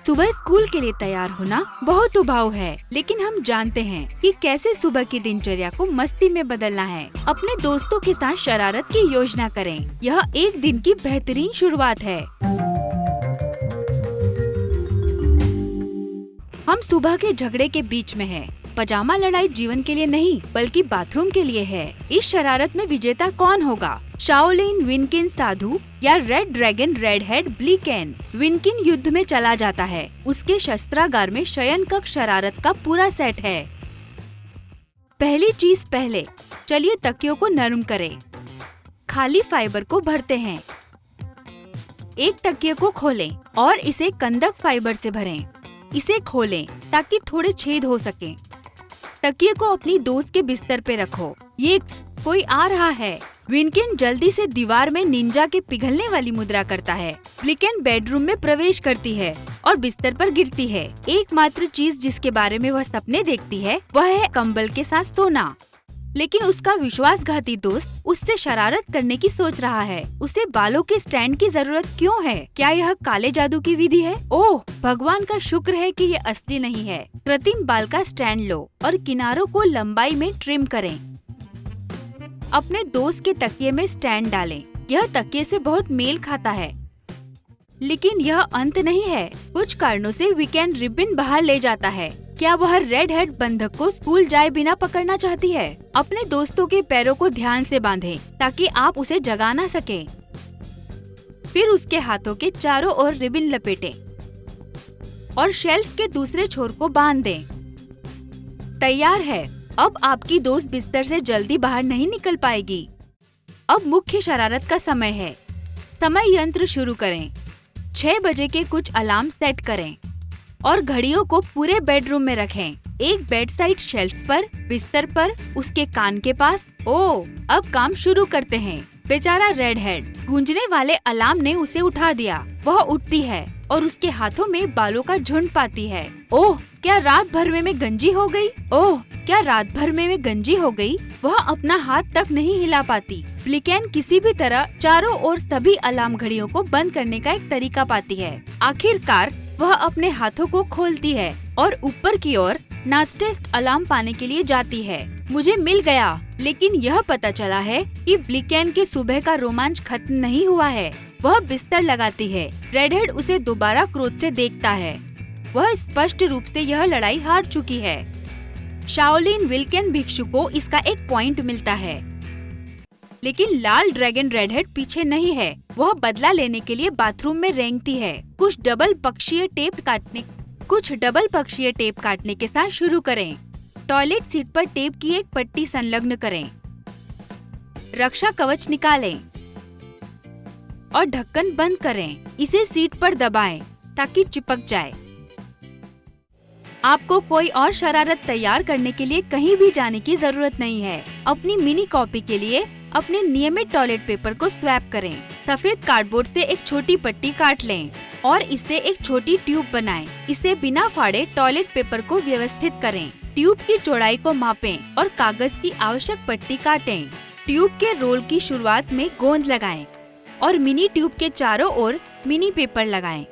सुबह स्कूल के लिए तैयार होना बहुत उबाऊ है, लेकिन हम जानते हैं कि कैसे सुबह की दिनचर्या को मस्ती में बदलना है। अपने दोस्तों के साथ शरारत की योजना करें। यह एक दिन की बेहतरीन शुरुआत है। हम सुबह के झगड़े के बीच में हैं। पजामा लड़ाई जीवन के लिए नहीं बल्कि बाथरूम के लिए है। इस शरारत में विजेता कौन होगा? शाओलिन विनकिन साधु या red dragon red head Blinken? विनकिन युद्ध में चला जाता है। उसके शस्त्रागार में शयन कक्ष शरारत का पूरा सेट है। पहली चीज पहले, चलिए तकियों को नरम करें। खाली फाइबर को भरते हैं। एक तकिए को खोलें और इसे कंदक फाइबर से भरें। इसे खोलें ताकि थोड़े छेद हो सकें। तकिए को अपनी दोस्त के बिस्तर पे रखो। यिक्स, कोई आ रहा है। विनकिन जल्दी से दीवार में निंजा के पिघलने वाली मुद्रा करता है। ब्लिकेन बेडरूम में प्रवेश करती है और बिस्तर पर गिरती है। एकमात्र चीज जिसके बारे में वह सपने देखती है वह है कंबल के साथ सोना। लेकिन उसका विश्वासघाती दोस्त उससे शरारत करने की सोच रहा है। उसे बालों के स्टैंड की जरूरत क्यों है? क्या यह काले जादू की विधि है? ओह, भगवान का शुक्र है कि ये असली नहीं है। कृत्रिम बाल का स्टैंड लो और किनारों को लंबाई में ट्रिम करें। अपने दोस्त के तकिए में स्टैंड डालें। यह तकिए से बहुत मेल खाता है। लेकिन यह अंत नहीं है। कुछ कारणों से वीकेंड रिबन बाहर ले जाता है। क्या वह रेड हेड बंधक को स्कूल जाए बिना पकड़ना चाहती है? अपने दोस्तों के पैरों को ध्यान से बांधें ताकि आप उसे जगा ना सके। फिर उसके हाथों के चारों ओर रिबन लपेटें और शेल्फ के दूसरे छोर को बांध दें। तैयार है। अब आपकी दोस्त बिस्तर से जल्दी बाहर नहीं निकल पाएगी। अब मुख्य शरारत का समय है। समय यंत्र शुरू करें। 6 बजे के कुछ अलार्म सेट करें और घड़ियों को पूरे बेडरूम में रखें। एक बेड साइड शेल्फ पर, बिस्तर पर, उसके कान के पास। ओह, अब काम शुरू करते हैं। बेचारा रेड हेड, गूंजने वाले अलार्म ने उसे उठा दिया। वह उठती है और उसके हाथों में बालों का झुंड पाती है। ओह, क्या रात भर में गंजी हो गई? ओह, क्या रात भर में गंजी हो गई? वह अपना हाथ तक नहीं हिला पाती। ब्लिकेन किसी भी तरह चारों ओर सभी अलार्म घड़ियों को बंद करने का एक तरीका पाती है। आखिरकार वह अपने हाथों को खोलती है और ऊपर की ओर नास्टेस्ट अलार्म पाने के लिए जाती है। मुझे मिल गया। लेकिन यह पता चला है कि ब्लिकेन के सुबह का रोमांच खत्म नहीं हुआ है। वह बिस्तर लगाती है। रेडहेड उसे दोबारा क्रोध से देखता है। वह स्पष्ट रूप से यह लड़ाई हार चुकी है। शाओलिन विल्केन भिक्षु को इसका एक पॉइंट मिलता है। लेकिन लाल ड्रैगन रेडहेड पीछे नहीं है। वह बदला लेने के लिए बाथरूम में रेंगती है। कुछ डबल पक्षीय टेप काटने के साथ शुरू करें। टॉयलेट सीट पर टेप की एक पट्टी संलग्न करें। रक्षा कवच निकालें और ढक्कन बंद करें। इसे सीट पर दबाएं ताकि चिपक जाए। आपको कोई और शरारत तैयार करने के लिए कहीं भी जाने की जरूरत नहीं है। अपनी मिनी कॉपी के लिए अपने नियमित टॉयलेट पेपर को स्वैप करें। सफेद कार्डबोर्ड से एक छोटी पट्टी काट लें और इससे एक छोटी ट्यूब बनाएं। इसे बिना फाड़े टॉयलेट पेपर को व्यवस्थित करें। ट्यूब की चौड़ाई को मापें और कागज की आवश्यक पट्टी काटें। ट्यूब के रोल की शुरुआत में गोंद लगाएं और मिनी ट्यूब के चारों ओर मिनी पेपर लगाएं।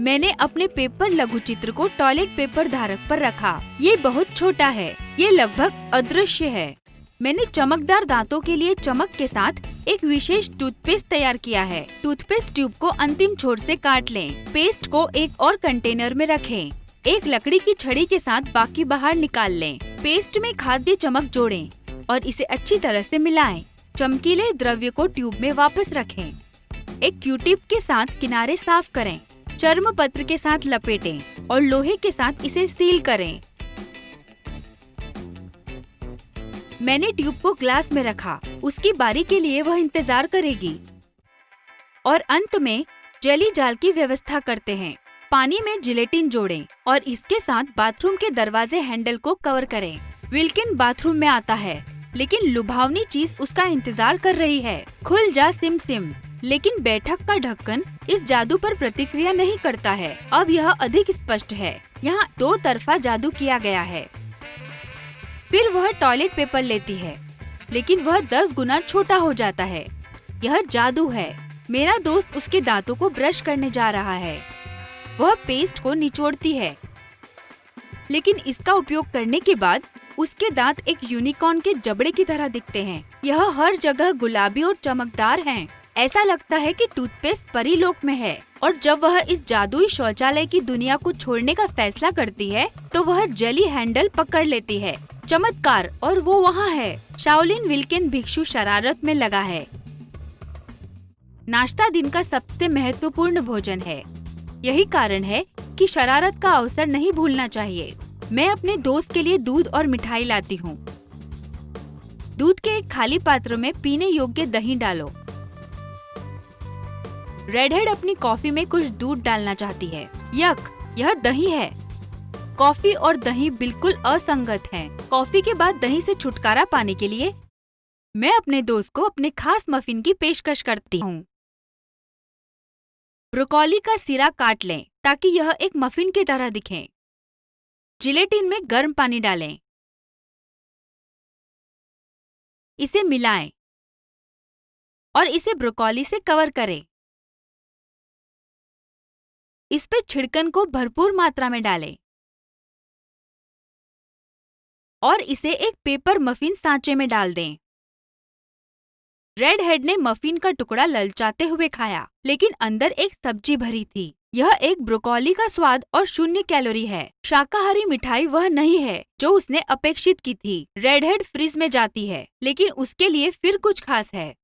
मैंने अपने पेपर लघु चित्र को टॉयलेट पेपर धारक पर रखा। ये बहुत छोटा है। ये लगभग अदृश्य है। मैंने चमकदार दांतों के लिए चमक के साथ एक विशेष टूथपेस्ट तैयार किया है। टूथपेस्ट ट्यूब को अंतिम छोर से काट लें। पेस्ट को एक और कंटेनर में रखें। एक लकड़ी की छड़ी के साथ बाकी बाहर निकाल लें। पेस्ट में खाद्य चमक जोड़ें और इसे अच्छी तरह से मिलाएं। चमकीले द्रव्य को ट्यूब में वापस रखें। एक क्यूटिप के साथ किनारे साफ करें। चर्म पत्र के साथ लपेटें और लोहे के साथ इसे सील करें। मैंने ट्यूब को ग्लास में रखा। उसकी बारी के लिए वह इंतजार करेगी। और अंत में जेली जाल की व्यवस्था करते हैं। पानी में जिलेटिन जोड़ें और इसके साथ बाथरूम के दरवाजे हैंडल को कवर करें। विल्किन बाथरूम में आता है, लेकिन लुभावनी चीज उसका इंतजार कर रही है। खुल जा सिम सिम। लेकिन बैठक का ढक्कन इस जादू पर प्रतिक्रिया नहीं करता है। अब यह अधिक स्पष्ट है। यहाँ 2 तरफा जादू किया गया है। फिर वह टॉयलेट पेपर लेती है, लेकिन वह 10 गुना छोटा हो जाता है। यह जादू है। मेरा दोस्त उसके दांतों को ब्रश करने जा रहा है। वह पेस्ट को निचोड़ती है, लेकिन इसका उपयोग करने के बाद उसके दांत एक यूनिकॉर्न के जबड़े की तरह दिखते हैं। यह हर जगह गुलाबी और चमकदार हैं। ऐसा लगता है कि टूथपेस्ट परीलोक में है। और जब वह इस जादुई शौचालय की दुनिया को छोड़ने का फैसला करती है तो वह जली हैंडल पकड़ लेती है। चमत्कार, और वो वहाँ है। शाओलिन विल्किन भिक्षु शरारत में लगा है। नाश्ता दिन का सबसे महत्वपूर्ण भोजन है। यही कारण है कि शरारत का अवसर नहीं भूलना चाहिए। मैं अपने दोस्त के लिए दूध और मिठाई लाती हूँ। दूध के एक खाली पात्र में पीने योग्य दही डालो। रेडहेड अपनी कॉफी में कुछ दूध डालना चाहती है। यक, यह दही है। कॉफी और दही बिल्कुल असंगत हैं। कॉफी के बाद दही से छुटकारा पाने के लिए मैं अपने दोस्त को अपने खास मफिन की पेशकश करती हूँ। ब्रोकोली का सिरा काट लें ताकि यह एक मफिन की तरह दिखे। जिलेटिन में गर्म पानी डालें। इसे मिलाएं और इसे ब्रोकोली से कवर करें। इस पे छिड़कन को भरपूर मात्रा में डालें और इसे एक पेपर मफिन सांचे में डाल दें। रेडहेड ने मफिन का टुकड़ा ललचाते हुए खाया, लेकिन अंदर एक सब्जी भरी थी। यह एक ब्रोकोली का स्वाद और 0 कैलोरी है। शाकाहारी मिठाई वह नहीं है जो उसने अपेक्षित की थी। रेडहेड फ्रिज में जाती है, लेकिन उसके लिए फिर कुछ खास है।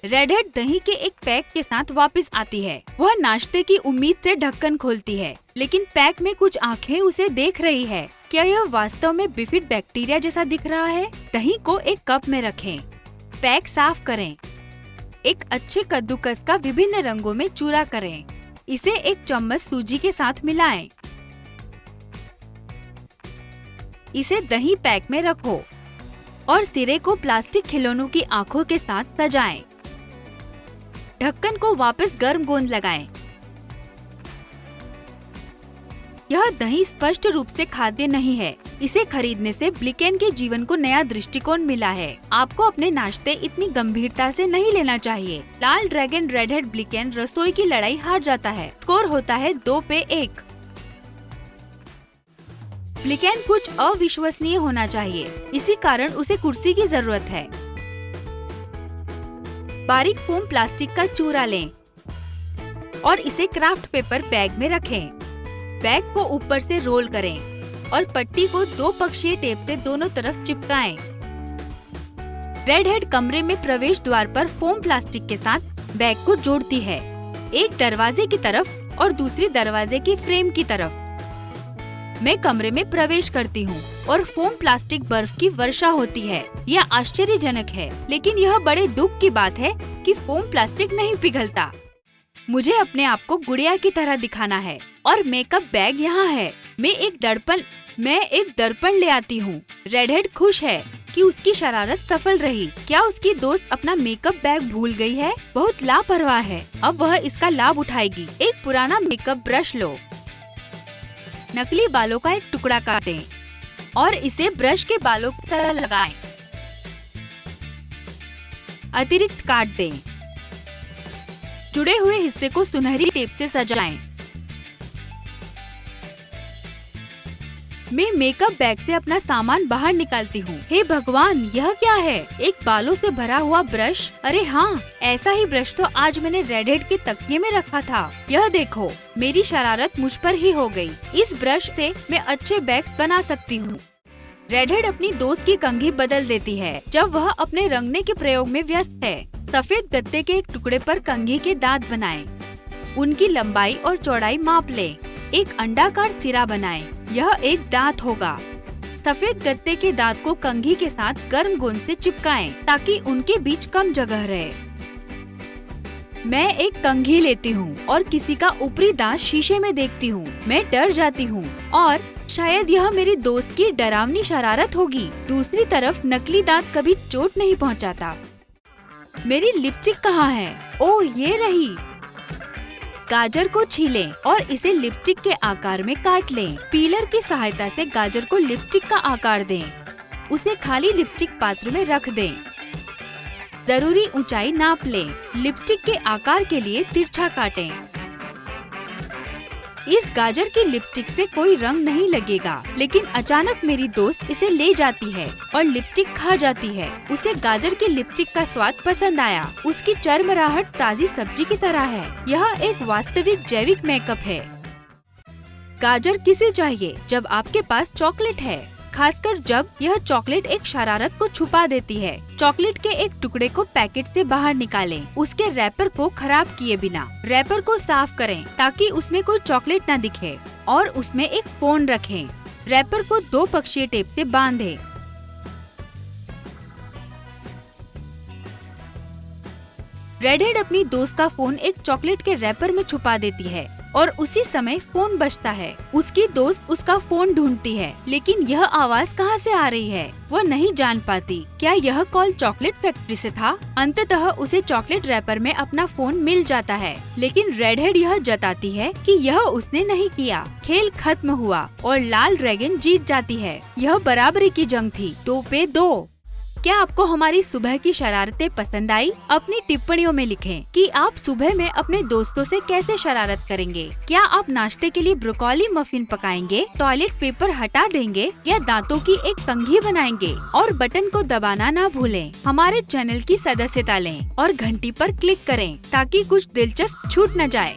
रेडहेड दही के एक पैक के साथ वापस आती है। वह नाश्ते की उम्मीद से ढक्कन खोलती है, लेकिन पैक में कुछ आंखें उसे देख रही है। क्या यह वास्तव में बिफिड बैक्टीरिया जैसा दिख रहा है? दही को एक कप में रखें। पैक साफ करें। एक अच्छे कद्दूकस का विभिन्न रंगों में चूरा करें। इसे एक चम्मच सूजी के साथ मिलाएं। इसे दही पैक में रखो और सिरे को प्लास्टिक खिलौनों की आंखों के साथ सजाएं। ढक्कन को वापस गर्म गोंद लगाएं। यह दही स्पष्ट रूप से खाद्य नहीं है। इसे खरीदने से ब्लिकेन के जीवन को नया दृष्टिकोण मिला है। आपको अपने नाश्ते इतनी गंभीरता से नहीं लेना चाहिए। लाल ड्रैगन रेडहेड ब्लिकेन रसोई की लड़ाई हार जाता है। स्कोर होता है 2-1। ब्लिकेन कुछ अविश्वसनीय होना चाहिए, इसी कारण उसे कुर्सी की जरूरत है। बारीक फोम प्लास्टिक का चूरा लें और इसे क्राफ्ट पेपर बैग में रखें। बैग को ऊपर से रोल करें और पट्टी को 2 पक्षीय टेप से दोनों तरफ चिपकाएं। रेडहेड कमरे में प्रवेश द्वार पर फोम प्लास्टिक के साथ बैग को जोड़ती है, एक दरवाजे की तरफ और दूसरी दरवाजे की फ्रेम की तरफ। मैं कमरे में प्रवेश करती हूँ और फोम प्लास्टिक बर्फ की वर्षा होती है। यह आश्चर्यजनक है, लेकिन यह बड़े दुख की बात है कि फोम प्लास्टिक नहीं पिघलता। मुझे अपने आप को गुड़िया की तरह दिखाना है और मेकअप बैग यहाँ है। मैं एक दर्पण ले आती हूँ। रेडहेड खुश है कि उसकी शरारत सफल रही। क्या उसकी दोस्त अपना मेकअप बैग भूल गई है? बहुत लापरवाह है। अब वह इसका लाभ उठाएगी। एक पुराना मेकअप ब्रश लो, नकली बालों का एक टुकड़ा काटें और इसे ब्रश के बालों की तरह लगाएं। अतिरिक्त काट दें। जुड़े हुए हिस्से को सुनहरी टेप से सजाएं। मैं मेकअप बैग से अपना सामान बाहर निकालती हूँ। हे भगवान, यह क्या है? एक बालों से भरा हुआ ब्रश। अरे हाँ, ऐसा ही ब्रश तो आज मैंने रेडहेड के तकिए में रखा था। यह देखो, मेरी शरारत मुझ पर ही हो गई। इस ब्रश से मैं अच्छे बैग्स बना सकती हूँ। रेडहेड अपनी दोस्त की कंघी बदल देती है जब वह अपने रंगने के प्रयोग में व्यस्त है। सफेद गत्ते के एक टुकड़े पर कंघी के दांत बनाएं। उनकी लंबाई और चौड़ाई माप लें। एक अंडाकार सिरा बनाएं। यह एक दांत होगा। सफेद गत्ते के दांत को कंघी के साथ गर्म गोंद से चिपकाएं ताकि उनके बीच कम जगह रहे। मैं एक कंघी लेती हूँ और किसी का ऊपरी दांत शीशे में देखती हूँ। मैं डर जाती हूँ और शायद यह मेरी दोस्त की डरावनी शरारत होगी। दूसरी तरफ नकली दांत कभी चोट नहीं पहुँचाता। मेरी लिपस्टिक कहाँ है? ओह, ये रही। गाजर को छीलें और इसे लिपस्टिक के आकार में काट लें। पीलर की सहायता से गाजर को लिपस्टिक का आकार दें। उसे खाली लिपस्टिक पात्र में रख दें। जरूरी ऊंचाई नाप लें। लिपस्टिक के आकार के लिए तिरछा काटें। इस गाजर की लिपस्टिक से कोई रंग नहीं लगेगा, लेकिन अचानक मेरी दोस्त इसे ले जाती है और लिपस्टिक खा जाती है। उसे गाजर की लिपस्टिक का स्वाद पसंद आया। उसकी चरमराहट ताज़ी सब्जी की तरह है। यह एक वास्तविक जैविक मेकअप है। गाजर किसे चाहिए जब आपके पास चॉकलेट है, खासकर जब यह चॉकलेट एक शरारत को छुपा देती है। चॉकलेट के एक टुकड़े को पैकेट से बाहर निकालें, उसके रैपर को खराब किए बिना। रैपर को साफ करें ताकि उसमें कोई चॉकलेट न दिखे और उसमें एक फोन रखें। रैपर को 2 पक्षीय टेप से बांधें। रेडहेड अपनी दोस्त का फोन एक चॉकलेट के रैपर में छुपा देती है और उसी समय फोन बजता है। उसकी दोस्त उसका फोन ढूंढती है, लेकिन यह आवाज कहां से आ रही है वह नहीं जान पाती। क्या यह कॉल चॉकलेट फैक्ट्री से था? अंततः उसे चॉकलेट रैपर में अपना फोन मिल जाता है, लेकिन रेडहेड यह जताती है कि यह उसने नहीं किया। खेल खत्म हुआ और लाल ड्रैगन जीत जाती है। यह बराबरी की जंग थी, 2 पे 2। क्या आपको हमारी सुबह की शरारतें पसंद आई? अपनी टिप्पणियों में लिखें कि आप सुबह में अपने दोस्तों से कैसे शरारत करेंगे। क्या आप नाश्ते के लिए ब्रोकोली मफिन पकाएंगे, टॉयलेट पेपर हटा देंगे या दांतों की एक कंघी बनाएंगे? और बटन को दबाना ना भूलें। हमारे चैनल की सदस्यता लें और घंटी पर क्लिक करें ताकि कुछ दिलचस्प छूट न जाए।